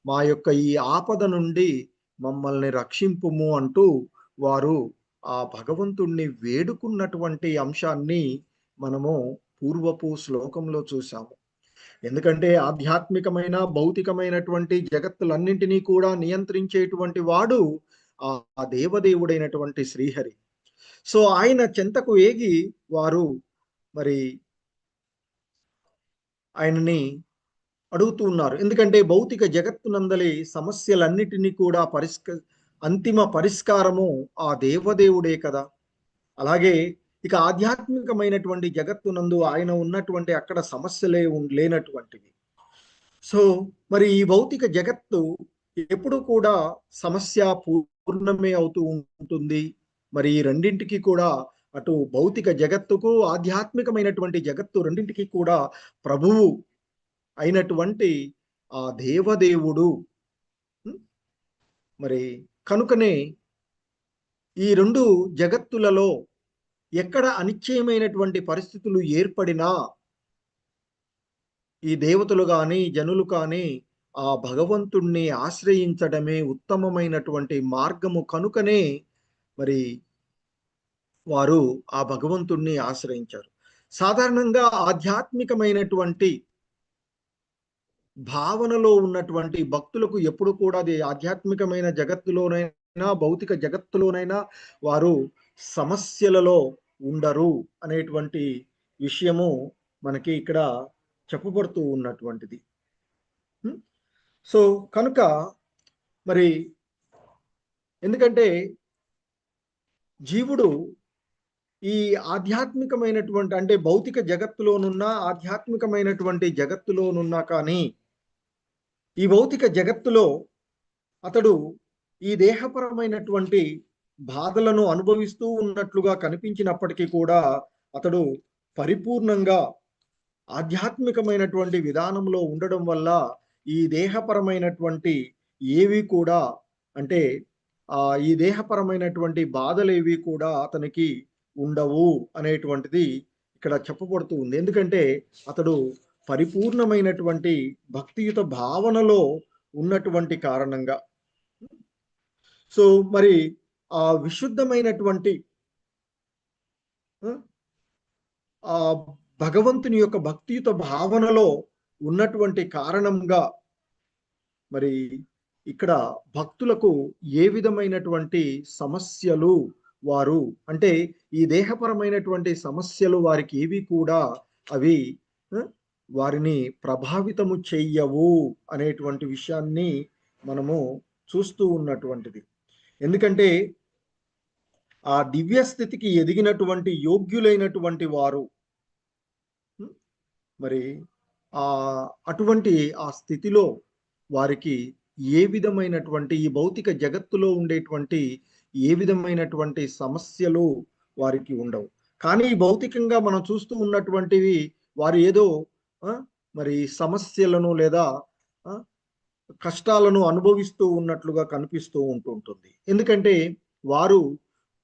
మా యొక్క ఈ ఆపద నుండి మమ్మల్ని రక్షింపుము అంటూ వారు ఆ భగవంతుణ్ణి వేడుకున్నటువంటి అంశాన్ని మనము పూర్వపు శ్లోకంలో చూసాము. ఎందుకంటే ఆధ్యాత్మికమైన భౌతికమైనటువంటి జగత్తులన్నింటినీ కూడా నియంత్రించేటువంటి వాడు ఆ దేవదేవుడైనటువంటి శ్రీహరి. సో ఆయన చెంతకు ఏగి వారు మరి ఆయనని అడుగుతూ ఉన్నారు. ఎందుకంటే భౌతిక జగత్తునందలి సమస్యలన్నిటినీ కూడా అంతిమ పరిష్కారము ఆ దేవదేవుడే కదా. అలాగే ఇక ఆధ్యాత్మికమైనటువంటి జగత్తునందు ఆయన ఉన్నటువంటి అక్కడ సమస్యలే లేనటువంటివి. సో మరి ఈ భౌతిక జగత్తు ఎప్పుడు కూడా సమస్య పూర్ణమే అవుతూ ఉంటుంది. మరి ఈ రెండింటికి కూడా, అటు భౌతిక జగత్తుకు ఆధ్యాత్మికమైనటువంటి జగత్తు రెండింటికి కూడా ప్రభువు అయినటువంటి ఆ దేవదేవుడు. మరి కనుకనే ఈ రెండు జగత్తులలో ఎక్కడ అనిశ్చయమైనటువంటి పరిస్థితులు ఏర్పడినా ఈ దేవతలు కానీ జనులు కానీ ఆ భగవంతుణ్ణి ఆశ్రయించడమే ఉత్తమమైనటువంటి మార్గము కనుకనే మరి వారు ఆ భగవంతుణ్ణి ఆశ్రయించారు. సాధారణంగా ఆధ్యాత్మికమైనటువంటి భావనలో ఉన్నటువంటి భక్తులకు ఎప్పుడు కూడా అది ఆధ్యాత్మికమైన జగత్తులోనైనా భౌతిక జగత్తులోనైనా వారు సమస్యలలో ఉండరు అనేటువంటి విషయము మనకి ఇక్కడ చెప్పబడుతూ ఉన్నటువంటిది. సో కనుక మరి ఎందుకంటే జీవుడు ఈ ఆధ్యాత్మికమైనటువంటి అంటే భౌతిక జగత్తులోనున్నా ఆధ్యాత్మికమైనటువంటి జగత్తులోనున్నా కానీ ఈ భౌతిక జగత్తులో అతడు ఈ దేహపరమైనటువంటి బాధలను అనుభవిస్తూ ఉన్నట్లుగా కనిపించినప్పటికీ కూడా అతడు పరిపూర్ణంగా ఆధ్యాత్మికమైనటువంటి విధానంలో ఉండడం వల్ల ఈ దేహపరమైనటువంటి ఏవి కూడా అంటే ఈ దేహపరమైనటువంటి బాధలేవి కూడా అతనికి ఉండవు అనేటువంటిది ఇక్కడ చెప్పబడుతూ ఉంది. ఎందుకంటే అతడు పరిపూర్ణమైనటువంటి భక్తియుత భావనలో ఉన్నటువంటి కారణంగా. సో మరి ఆ విశుద్ధమైనటువంటి ఆ భగవంతుని యొక్క భక్తియుత భావనలో ఉన్నటువంటి కారణంగా మరి ఇక్కడ భక్తులకు ఏ విధమైనటువంటి సమస్యలు వారు అంటే ఈ దేహపరమైనటువంటి సమస్యలు వారికి ఏవి కూడా అవి వారిని ప్రభావితము చెయ్యవు అనేటువంటి విషయాన్ని మనము చూస్తూ ఉన్నటువంటిది. ఎందుకంటే ఆ దివ్య స్థితికి ఎదిగినటువంటి యోగ్యులైనటువంటి వారు మరి అటువంటి ఆ స్థితిలో వారికి ఏ విధమైనటువంటి ఈ భౌతిక జగత్తులో ఉండేటువంటి ఏ విధమైనటువంటి సమస్యలు వారికి ఉండవు. కానీ భౌతికంగా మనం చూస్తూ ఉన్నటువంటివి వారు ఏదో మరి సమస్యలను లేదా కష్టాలను అనుభవిస్తూ ఉన్నట్లుగా కనిపిస్తూ ఉంటుంటుంది. ఎందుకంటే వారు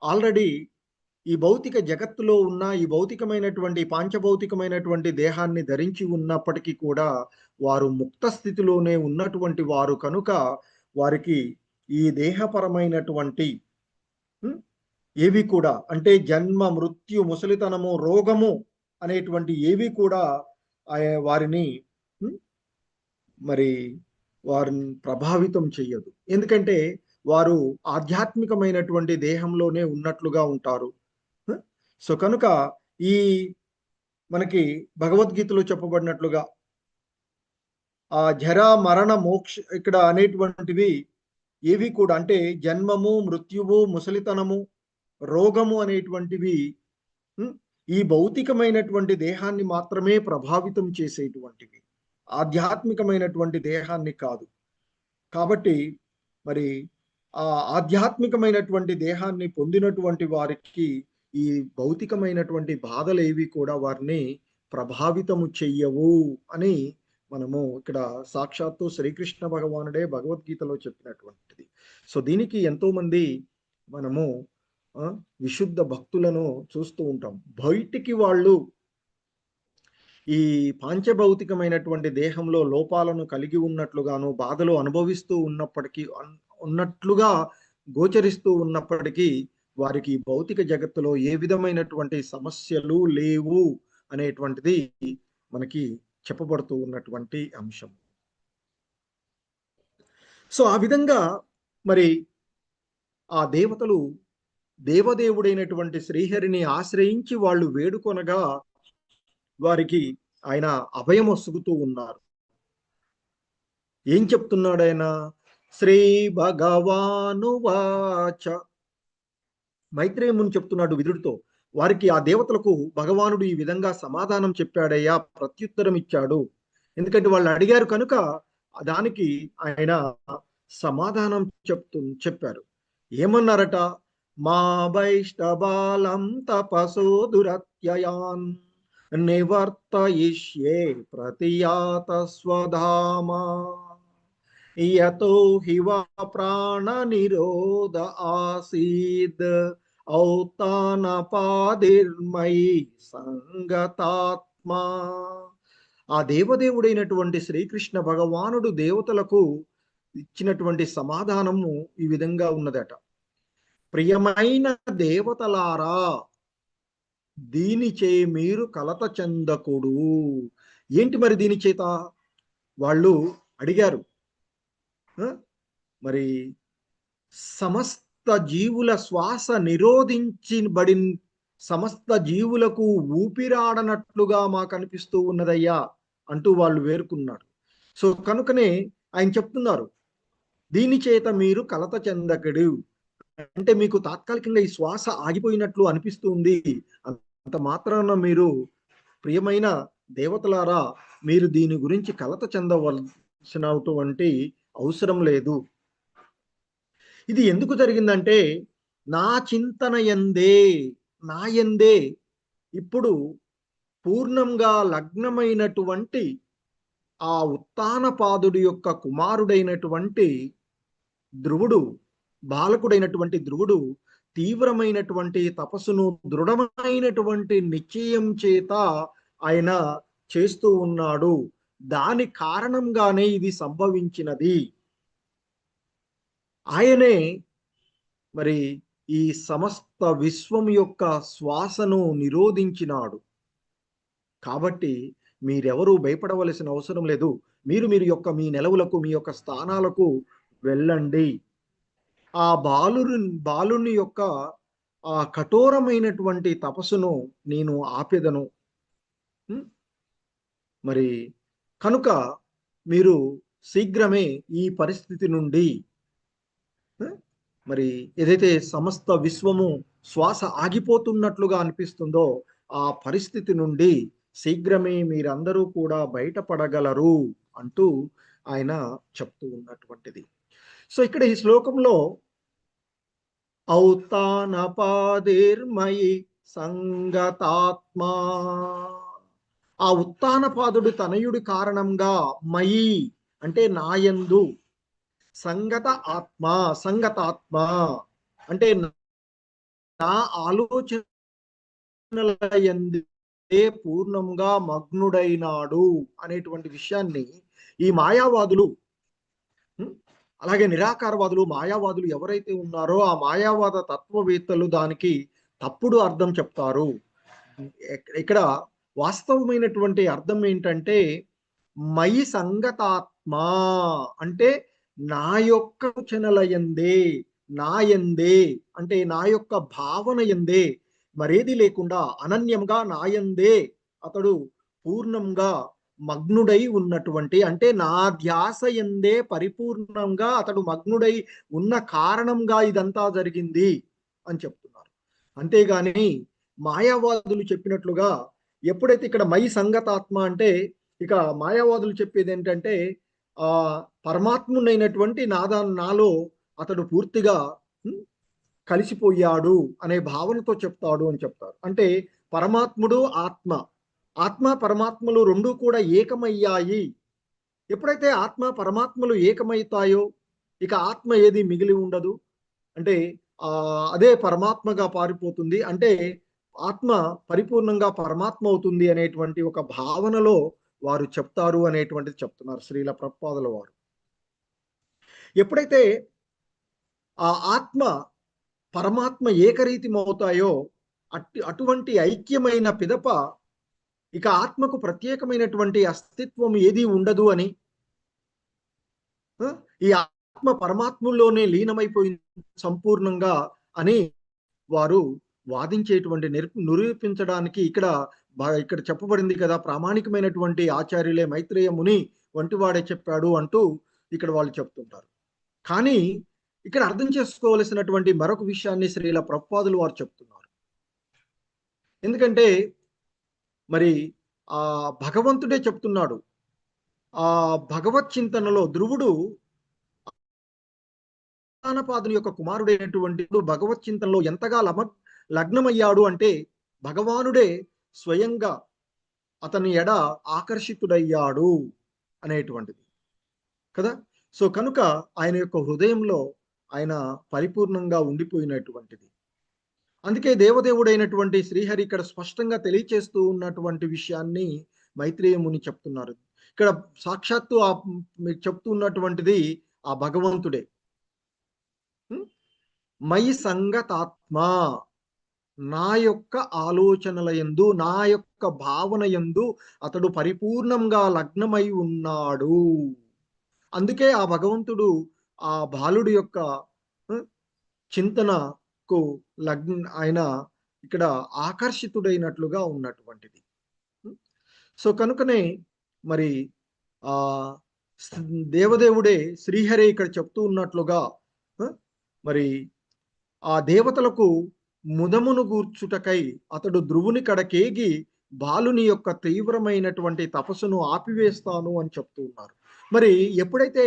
ఆల్రెడీ ఈ భౌతిక జగత్తులో ఉన్న ఈ భౌతికమైనటువంటి పాంచభౌతికమైనటువంటి దేహాన్ని ధరించి ఉన్నప్పటికీ కూడా వారు ముక్త స్థితిలోనే ఉన్నటువంటి వారు కనుక వారికి ఈ దేహపరమైనటువంటి ఏవి కూడా అంటే జన్మ, మృత్యు, ముసలితనము, రోగము అనేటువంటి ఏవి కూడా వారిని మరి వారిని ప్రభావితం చెయ్యదు. ఎందుకంటే వారు ఆధ్యాత్మికమైనటువంటి దేహంలోనే ఉన్నట్లుగా ఉంటారు. సో కనుక ఈ మనకి భగవద్గీతలో చెప్పబడినట్లుగా ఆ జరా, మరణ, మోక్ష ఇక్కడ అనేటువంటివి ఏవి కూడా అంటే జన్మము, మృత్యువు, ముసలితనము, రోగము అనేటువంటివి ఈ భౌతికమైనటువంటి దేహాన్ని మాత్రమే ప్రభావితం చేసేటువంటివి, ఆధ్యాత్మికమైనటువంటి దేహాన్ని కాదు. కాబట్టి మరి ఆ ఆధ్యాత్మికమైనటువంటి దేహాన్ని పొందినటువంటి వారికి ఈ భౌతికమైనటువంటి బాధలు ఏవి కూడా వారిని ప్రభావితము చెయ్యవు అని మనము ఇక్కడ సాక్షాత్తు శ్రీకృష్ణ భగవానుడే భగవద్గీతలో చెప్పినటువంటిది. సో దీనికి ఎంతో మంది మనము విశుద్ధ భక్తులను చూస్తూ ఉంటాం. బయటికి వాళ్ళు ఈ పాంచభౌతికమైనటువంటి దేహంలో లోపాలను కలిగి ఉన్నట్లుగాను బాధలు అనుభవిస్తూ ఉన్నట్లుగా గోచరిస్తూ ఉన్నప్పటికీ వారికి భౌతిక జగత్తులో ఏ విధమైనటువంటి సమస్యలు లేవు అనేటువంటిది మనకి చెప్పబడుతూ ఉన్నటువంటి అంశం. సో ఆ విధంగా మరి ఆ దేవతలు దేవదేవుడైనటువంటి శ్రీహరిని ఆశ్రయించి వాళ్ళు వేడుకొనగా వారికి ఆయన అభయం ఒసుగుతూ ఉన్నారు. ఏం చెప్తున్నాడు ఆయన? శ్రీ భగవానువాచ మైత్రేయ ముని చెప్తున్నాడు విదుడితో, వారికి ఆ దేవతలకు భగవానుడు ఈ విధంగా సమాధానం చెప్పాడయ్యా, ప్రత్యుత్తరం ఇచ్చాడు. ఎందుకంటే వాళ్ళు అడిగారు కనుక దానికి ఆయన సమాధానం చెప్పారు. ఏమన్నారట? మా వైష్ణబాలం తపసో దురత్యయాన్ నివర్తయిష్యే ప్రతియాత స్వధామా యతో హి వా ప్రాణ నిరోధ ఆసీద్ ఔతానపాదిర్మయి సంగతాత్మా. ఆ దేవదేవుడైనటువంటి శ్రీకృష్ణ భగవానుడు దేవతలకు ఇచ్చినటువంటి సమాధానము ఈ విధంగా ఉన్నదట. ప్రియమైన దేవతలారా, దీనిచే మీరు కలత చెందకుడు. ఏంటి మరి దీని చేత? వాళ్ళు అడిగారు, మరి సమస్త జీవుల శ్వాస నిరోధించబడి సమస్త జీవులకు ఊపిరాడనట్లుగా మాకు అనిపిస్తూ ఉన్నదయ్యా అంటూ వాళ్ళు వేరుకున్నారు. సో కనుకనే ఆయన చెప్తున్నారు, దీని చేత మీరు కలత చెందకడు. అంటే మీకు తాత్కాలికంగా ఈ శ్వాస ఆగిపోయినట్లు అనిపిస్తుంది. అంత మాత్రాన మీరు ప్రియమైన దేవతలారా, మీరు దీని గురించి కలత చెందవలసినటువంటి అవసరం లేదు. ఇది ఎందుకు జరిగిందంటే నా చింతన యందే, నా యందే ఇప్పుడు పూర్ణంగా లగ్నమైనటువంటి ఆ ఉత్తానపాదుడి యొక్క కుమారుడైనటువంటి ధ్రువుడు, బాలకుడైనటువంటి ధ్రువుడు తీవ్రమైనటువంటి తపస్సును దృఢమైనటువంటి నిశ్చయం చేత ఆయన చేస్తూ ఉన్నాడు. దాని కారణంగానే ఇది సంభవించినది. ఆయనే మరి ఈ సమస్త విశ్వం యొక్క శ్వాసను నిరోధించినాడు. కాబట్టి మీరెవరూ భయపడవలసిన అవసరం లేదు. మీరు మీ నెలవులకు, మీ యొక్క స్థానాలకు వెళ్ళండి. ఆ బాలుని యొక్క ఆ కఠోరమైనటువంటి తపస్సును నేను ఆపెదను. మరి కనుక మీరు శీఘ్రమే ఈ పరిస్థితి నుండి, మరి ఏదైతే సమస్త విశ్వము శ్వాస ఆగిపోతున్నట్లుగా అనిపిస్తుందో ఆ పరిస్థితి నుండి శీఘ్రమే మీరందరూ కూడా బయటపడగలరు అంటూ ఆయన చెప్తూ ఉన్నటువంటిది. సో ఇక్కడ ఈ శ్లోకంలో ఔత్తానపాదిర్మయి సంగతాత్మా, ఆ ఉత్తానపాదుడు తనయుడి కారణంగా మయి అంటే నాయందు, సంగతాత్మ అంటే నా ఆలోచనలయందే పూర్ణంగా మగ్నుడైనాడు అనేటువంటి విషయాన్ని ఈ మాయావాదులు, అలాగే నిరాకారవాదులు, మాయావాదులు ఎవరైతే ఉన్నారో ఆ మాయావాద తత్వవేత్తలు దానికి తప్పుడు అర్థం చెప్తారు. ఇక్కడ వాస్తవమైనటువంటి అర్థం ఏంటంటే మయి సంగతాత్మ అంటే నా యొక్క ఆలోచనలయందే, నాయందే అంటే నా యొక్క భావన యందే మరేది లేకుండా అనన్యంగా నాయందే అతడు పూర్ణంగా మగ్నుడై ఉన్నటువంటి, అంటే నా ధ్యాస యందే పరిపూర్ణంగా అతడు మగ్నుడై ఉన్న కారణంగా ఇదంతా జరిగింది అని చెప్తున్నారు. అంతేగాని మాయావాదులు చెప్పినట్లుగా ఎప్పుడైతే ఇక్కడ మై సంగతాత్మ అంటే ఇక మాయావాదులు చెప్పేది ఏంటంటే పరమాత్ముడైనటువంటి నాలో అతడు పూర్తిగా కలిసిపోయాడు అనే భావనతో చెప్తాడు అని చెప్తారు. అంటే పరమాత్ముడు ఆత్మ పరమాత్మలు రెండు కూడా ఏకమయ్యాయి. ఎప్పుడైతే ఆత్మ పరమాత్మలు ఏకమవుతాయో ఇక ఆత్మ ఏది మిగిలి ఉండదు. అంటే అదే పరమాత్మగా పారిపోతుంది. అంటే ఆత్మ పరిపూర్ణంగా పరమాత్మ అవుతుంది అనేటువంటి ఒక భావనలో వారు చెప్తారు అనేటువంటిది చెప్తున్నారు శ్రీల ప్రభుపాదుల వారు. ఎప్పుడైతే ఆ ఆత్మ పరమాత్మ ఏకరీతిమవుతాయో అటువంటి ఐక్యమైన పిదప ఇక ఆత్మకు ప్రత్యేకమైనటువంటి అస్తిత్వం ఏది ఉండదు అని, ఈ ఆత్మ పరమాత్మలోనే లీనమైపోయింది సంపూర్ణంగా అని వారు వాదించేటువంటి నిరూపించడానికి ఇక్కడ చెప్పబడింది కదా, ప్రామాణికమైనటువంటి ఆచార్యులే మైత్రేయ ముని వంటి వాడే చెప్పాడు అంటూ ఇక్కడ వాళ్ళు చెప్తుంటారు. కానీ ఇక్కడ అర్థం చేసుకోవలసినటువంటి మరొక విషయాన్ని శ్రీల ప్రభుపాదులు వారు చెప్తున్నారు. ఎందుకంటే మరి ఆ భగవంతుడే చెప్తున్నాడు, ఆ భగవత్ చింతనలో ధ్రువుడు ఉత్తానపాదుని యొక్క కుమారుడైనటువంటి భగవత్ చింతనలో ఎంతగా లగ్నమయ్యాడు అంటే భగవానుడే స్వయంగా అతని ఎడ ఆకర్షితుడయ్యాడు అనేటువంటిది కదా. సో కనుక ఆయన యొక్క హృదయంలో ఆయన పరిపూర్ణంగా ఉండిపోయినటువంటిది. అందుకే దేవదేవుడైనటువంటి శ్రీహరి ఇక్కడ స్పష్టంగా తెలియచేస్తూ ఉన్నటువంటి విషయాన్ని మైత్రేయ ముని చెప్తున్నారు. ఇక్కడ సాక్షాత్తు మీకు చెప్తున్నటువంటిది ఆ భగవంతుడే. మై సంగతాత్మ, నా యొక్క ఆలోచనల యందు, నా యొక్క భావన యందు అతడు పరిపూర్ణంగా లగ్నమై ఉన్నాడు. అందుకే ఆ భగవంతుడు ఆ బాలుడి యొక్క చింతనకు ఆయన ఇక్కడ ఆకర్షితుడైనట్లుగా ఉన్నటువంటిది. సో కనుకనే మరి దేవదేవుడే శ్రీహరి ఇక్కడ చెప్తూ ఉన్నట్లుగా మరి ఆ దేవతలకు ముదమును గూర్చుటకై అతడు ధ్రువుని కడకేగి బాలుని యొక్క తీవ్రమైనటువంటి తపస్సును ఆపివేస్తాను అని చెప్తూ ఉన్నారు. మరి ఎప్పుడైతే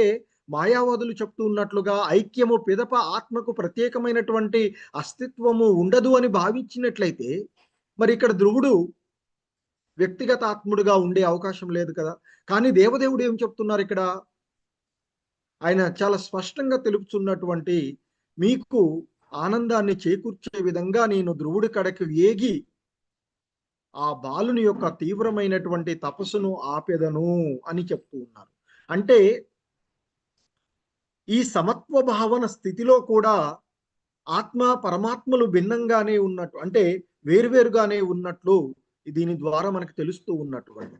మాయావాదులు చెప్తూ ఉన్నట్లుగా ఐక్యము పిదప ఆత్మకు ప్రత్యేకమైనటువంటి అస్తిత్వము ఉండదు అని భావించినట్లయితే మరి ఇక్కడ ధ్రువుడు వ్యక్తిగత ఆత్ముడుగా ఉండే అవకాశం లేదు కదా. కానీ దేవదేవుడు ఏం చెప్తున్నారు ఇక్కడ? ఆయన చాలా స్పష్టంగా తెలుపుతున్నటువంటి, మీకు ఆనందాన్ని చేకూర్చే విధంగా నేను ధ్రువుడి కడకి వేగి ఆ బాలుని యొక్క తీవ్రమైనటువంటి తపస్సును ఆపెదను అని చెప్తూ ఉన్నారు. అంటే ఈ సమత్వ భావన స్థితిలో కూడా ఆత్మ పరమాత్మలు భిన్నంగానే ఉన్నట్టు, అంటే వేరువేరుగానే ఉన్నట్లు దీని ద్వారా మనకు తెలుస్తూ ఉన్నటువంటి.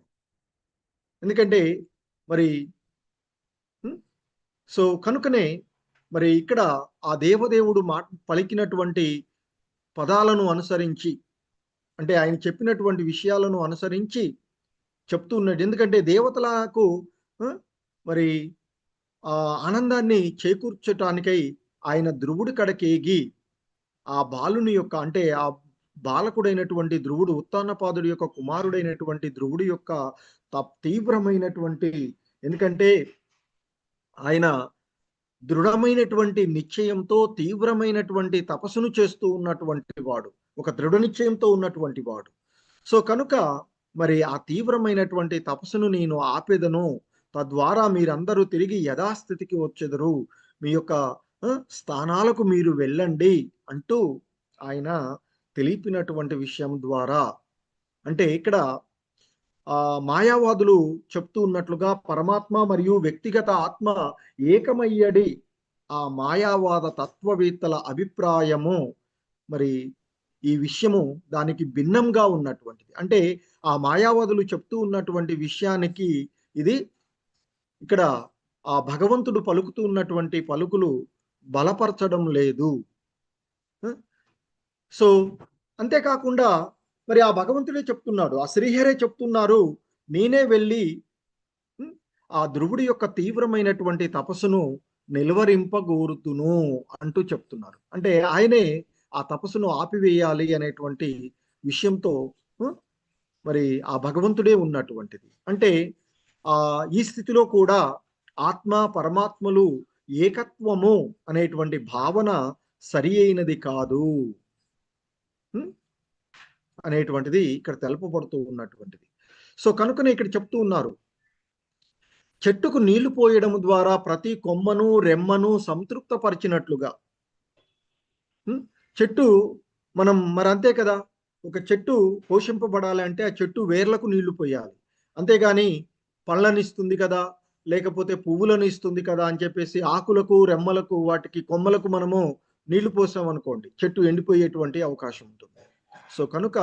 ఎందుకంటే మరి సో కనుకనే మరి ఇక్కడ ఆ దేవదేవుడు పలికినటువంటి పదాలను అనుసరించి, అంటే ఆయన చెప్పినటువంటి విషయాలను అనుసరించి చెప్తున్నాడు. ఎందుకంటే దేవతలకు మరి ఆ ఆనందాన్ని చేకూర్చటానికై ఆయన ధ్రువుడి కడకేగి ఆ బాలుని యొక్క, అంటే ఆ బాలకుడైనటువంటి ధ్రువుడు, ఉత్తానపాదుడి యొక్క కుమారుడైనటువంటి ధ్రువుడి యొక్క తీవ్రమైనటువంటి, ఎందుకంటే ఆయన దృఢమైనటువంటి నిశ్చయంతో తీవ్రమైనటువంటి తపస్సును చేస్తూ ఉన్నటువంటి వాడు, ఒక దృఢ నిశ్చయంతో ఉన్నటువంటి వాడు. సో కనుక మరి ఆ తీవ్రమైనటువంటి తపస్సును నేను ఆపేదను, తద్వారా మీరందరూ తిరిగి యథాస్థితికి వచ్చెదరు, మీ యొక్క స్థానాలకు మీరు వెళ్ళండి అంటూ ఆయన తెలిపినటువంటి విషయం ద్వారా, అంటే ఇక్కడ మాయావాదులు చెప్తూ ఉన్నట్లుగా పరమాత్మ మరియు వ్యక్తిగత ఆత్మ ఏకమయ్యడి ఆ మాయావాద తత్వవేత్తల అభిప్రాయము మరి ఈ విషయము దానికి భిన్నంగా ఉన్నటువంటిది. అంటే ఆ మాయావాదులు చెప్తూ ఉన్నటువంటి విషయానికి ఇది ఇక్కడ ఆ భగవంతుడు పలుకుతూ ఉన్నటువంటి పలుకులు బలపరచడం లేదు. సో అంతేకాకుండా మరి ఆ భగవంతుడే చెప్తున్నాడు, ఆ శ్రీహరే చెప్తున్నారు, నేనే వెళ్ళి ఆ ధ్రువుడి యొక్క తీవ్రమైనటువంటి తపస్సును నిలువరింపగోరుతును అంటూ చెప్తున్నారు. అంటే ఆయనే ఆ తపస్సును ఆపివేయాలి అనేటువంటి విషయంతో మరి ఆ భగవంతుడే ఉన్నటువంటిది. అంటే ఈ స్థితిలో కూడా ఆత్మ పరమాత్మలు ఏకత్వము అనేటువంటి భావన సరి అయినది కాదు అనేటువంటిది ఇక్కడ తెలుపబడుతూ ఉన్నటువంటిది. సో కనుకనే ఇక్కడ చెప్తూ ఉన్నారు, చెట్టుకు నీళ్లు పోయడం ద్వారా ప్రతి కొమ్మను రెమ్మను సంతృప్తపరిచినట్లుగా. చెట్టు మనం మరి అంతే కదా, ఒక చెట్టు పోషింపబడాలి అంటే ఆ చెట్టు వేర్లకు నీళ్లు పోయాలి. అంతేగాని పళ్ళనిస్తుంది కదా, లేకపోతే పువ్వులను ఇస్తుంది కదా అని చెప్పేసి ఆకులకు రెమ్మలకు వాటికి కొమ్మలకు మనము నీళ్లు పోసాం అనుకోండి, చెట్టు ఎండిపోయేటువంటి అవకాశం ఉంటుంది. సో కనుక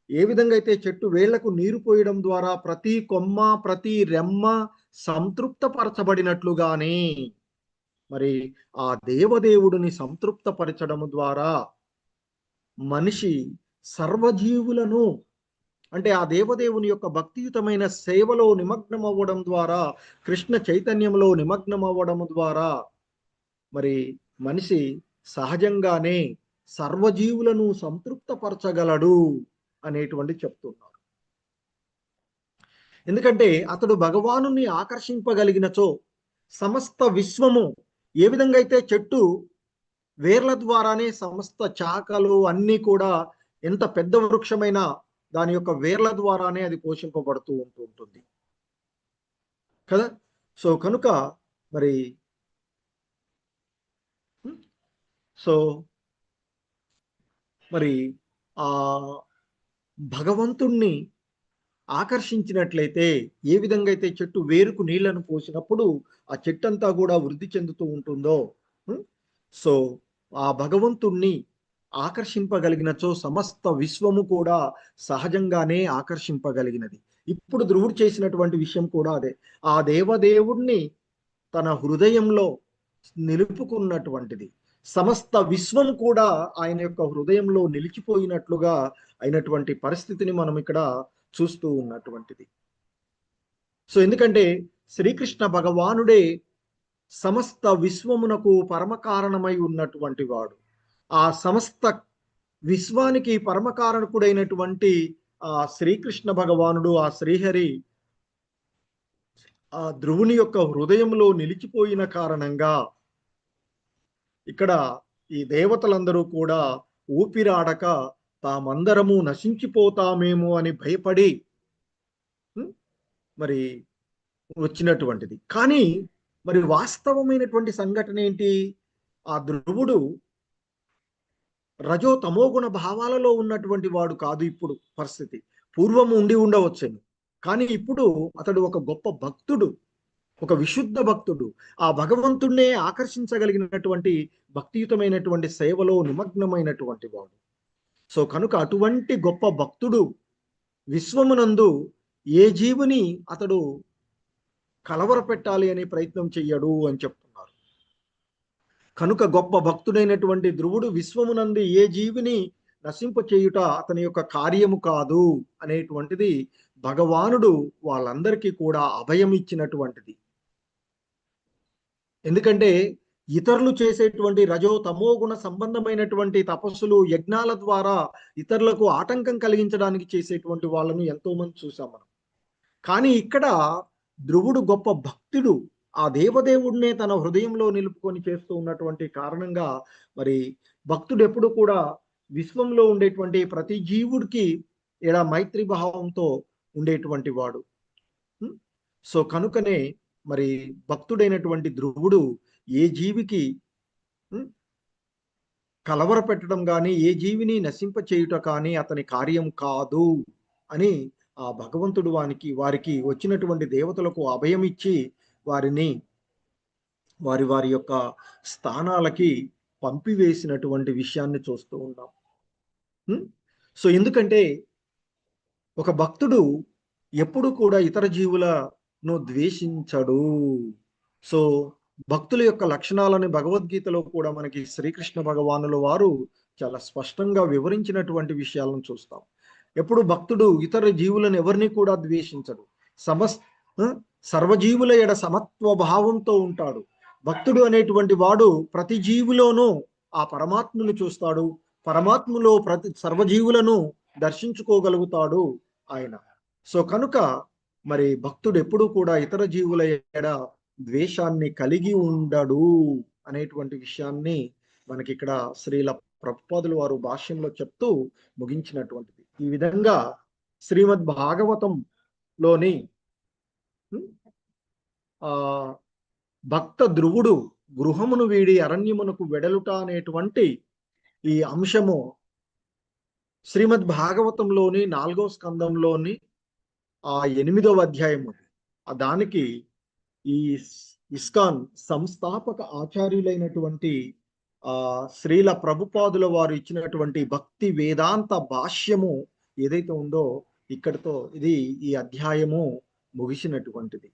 ఏ విధంగా అయితే చెట్టు వేళ్లకు నీరు పోయడం ద్వారా ప్రతి కొమ్మ ప్రతి రెమ్మ సంతృప్తపరచబడినట్లుగానే మరి ఆ దేవదేవుడిని సంతృప్తపరచడం ద్వారా మనిషి సర్వజీవులను, అంటే ఆ దేవదేవుని యొక్క భక్తియుతమైన సేవలో నిమగ్నం అవ్వడం ద్వారా, కృష్ణ చైతన్యంలో నిమగ్నం అవ్వడం ద్వారా మరి మనిషి సహజంగానే సర్వజీవులను సంతృప్తపరచగలడు అనేటువంటి చెప్తున్నారు. ఎందుకంటే అతడు భగవానుని ఆకర్షింపగలిగినచో సమస్త విశ్వము, ఏ విధంగా అయితే చెట్టు వేర్ల ద్వారానే సమస్త శాఖలు అన్నీ కూడా, ఎంత పెద్ద వృక్షమైన దాని యొక్క వేర్ల ద్వారానే అది పోషింపబడుతూ ఉంటుంది కదా. సో కనుక మరి ఆ భగవంతుణ్ణి ఆకర్షించినట్లయితే, ఏ విధంగా అయితే చెట్టు వేరుకు నీళ్లను పోసినప్పుడు ఆ చెట్టు అంతా కూడా వృద్ధి చెందుతూ ఉంటుందో, సో ఆ భగవంతుణ్ణి ఆకర్షింపగలిగినచో సమస్త విశ్వము కూడా సహజంగానే ఆకర్షింపగలిగినది. ఇప్పుడు ధ్రువుడు చేసినటువంటి విషయం కూడా అదే. ఆ దేవదేవుణ్ణి తన హృదయంలో నిలుపుకున్నటువంటిది, సమస్త విశ్వం కూడా ఆయన యొక్క హృదయంలో నిలిచిపోయినట్లుగా అయినటువంటి పరిస్థితిని మనం ఇక్కడ చూస్తూ ఉన్నటువంటిది. సో ఎందుకంటే శ్రీకృష్ణ భగవానుడే సమస్త విశ్వమునకు పరమ కారణమై ఉన్నటువంటి వాడు. ఆ సమస్త విశ్వానికి పరమకారణకుడైనటువంటి ఆ శ్రీకృష్ణ భగవానుడు, ఆ శ్రీహరి ఆ ధ్రువుని యొక్క హృదయంలో నిలిచిపోయిన కారణంగా ఇక్కడ ఈ దేవతలందరూ కూడా ఊపిరాడక తామందరము నశించిపోతామేమో అని భయపడి మరి వచ్చినటువంటిది. కానీ మరి వాస్తవమైనటువంటి సంఘటన ఏంటి? ఆ ధ్రువుడు రజో తమోగుణ భావాలలో ఉన్నటువంటి వాడు కాదు. ఇప్పుడు పరిస్థితి పూర్వము ఉండి ఉండవచ్చును, కానీ ఇప్పుడు అతడు ఒక గొప్ప భక్తుడు, ఒక విశుద్ధ భక్తుడు, ఆ భగవంతుణ్ణే ఆకర్షించగలిగినటువంటి భక్తియుతమైనటువంటి సేవలో నిమగ్నమైనటువంటి వాడు. సో కనుక అటువంటి గొప్ప భక్తుడు విశ్వమునందు ఏ జీవుని అతడు కలవరపెట్టాలి అనే ప్రయత్నం చెయ్యడు అని చెప్తున్నారు. కనుక గొప్ప భక్తుడైనటువంటి ధ్రువుడు విశ్వమునందు ఏ జీవిని నశింప చేయుట అతని యొక్క కార్యము కాదు అనేటువంటిది భగవానుడు వాళ్ళందరికీ కూడా అభయం ఇచ్చినటువంటిది. ఎందుకంటే ఇతరులు చేసేటువంటి రజో తమో గుణ సంబంధమైనటువంటి తపస్సులు, యజ్ఞాల ద్వారా ఇతరులకు ఆటంకం కలిగించడానికి చేసేటువంటి వాళ్ళను ఎంతో మంది చూసాం మనం. కానీ ఇక్కడ ధ్రువుడు గొప్ప భక్తుడు, ఆ దేవదేవుడినే తన హృదయంలో నిలుపుకొని చేస్తూ ఉన్నటువంటి కారణంగా మరి భక్తుడు ఎప్పుడు కూడా విశ్వంలో ఉండేటువంటి ప్రతి జీవుడికి ఇలా మైత్రి భావంతో ఉండేటువంటి వాడు. సో కనుకనే మరి భక్తుడైనటువంటి ధ్రువుడు ఏ జీవికి కలవర పెట్టడం కానీ, ఏ జీవిని నశింప చేయుట కానీ అతని కార్యం కాదు అని ఆ భగవంతుడు వారికి వచ్చినటువంటి దేవతలకు అభయం ఇచ్చి వారిని వారి యొక్క స్థానాలకి పంపివేసినటువంటి విషయాన్ని చూస్తూ ఉన్నాం. సో ఎందుకంటే ఒక భక్తుడు ఎప్పుడు కూడా ఇతర జీవులను ద్వేషించడు. సో భక్తుల యొక్క లక్షణాలని భగవద్గీతలో కూడా మనకి శ్రీకృష్ణ భగవానుల వారు చాలా స్పష్టంగా వివరించినటువంటి విషయాలను చూస్తాం. ఎప్పుడు భక్తుడు ఇతర జీవులను ఎవరిని కూడా ద్వేషించడు, సర్వజీవుల ఎడ సమత్వ భావంతో ఉంటాడు. భక్తుడు అనేటువంటి వాడు ప్రతి జీవులోనూ ఆ పరమాత్మను చూస్తాడు, పరమాత్మలో ప్రతి సర్వజీవులను దర్శించుకోగలుగుతాడు ఆయన. సో కనుక మరి భక్తుడు ఎప్పుడు కూడా ఇతర జీవుల ఎడ ద్వేషాన్ని కలిగి ఉండడు అనేటువంటి విషయాన్ని మనకి ఇక్కడ శ్రీల ప్రభుపాదుల వారు భాష్యంలో చెప్తూ ముగించినటువంటిది. ఈ విధంగా శ్రీమద్ భాగవతంలోని భక్త ధ్రువుడు గృహమును వీడి అరణ్యమునకు వెడలుట అనేటువంటి ఈ అంశము శ్రీమద్ భాగవతంలోని 4వ స్కందంలోని 8వ అధ్యాయము. దానికి ఈ ఇస్కాన్ సంస్థాపక ఆచార్యులైనటువంటి శ్రీల ప్రభుపాదుల వారు ఇచ్చినటువంటి భక్తి వేదాంత భాష్యము ఏదైతే ఉందో ఇక్కడితో ఈ అధ్యాయము ముగిసినటువంటిది.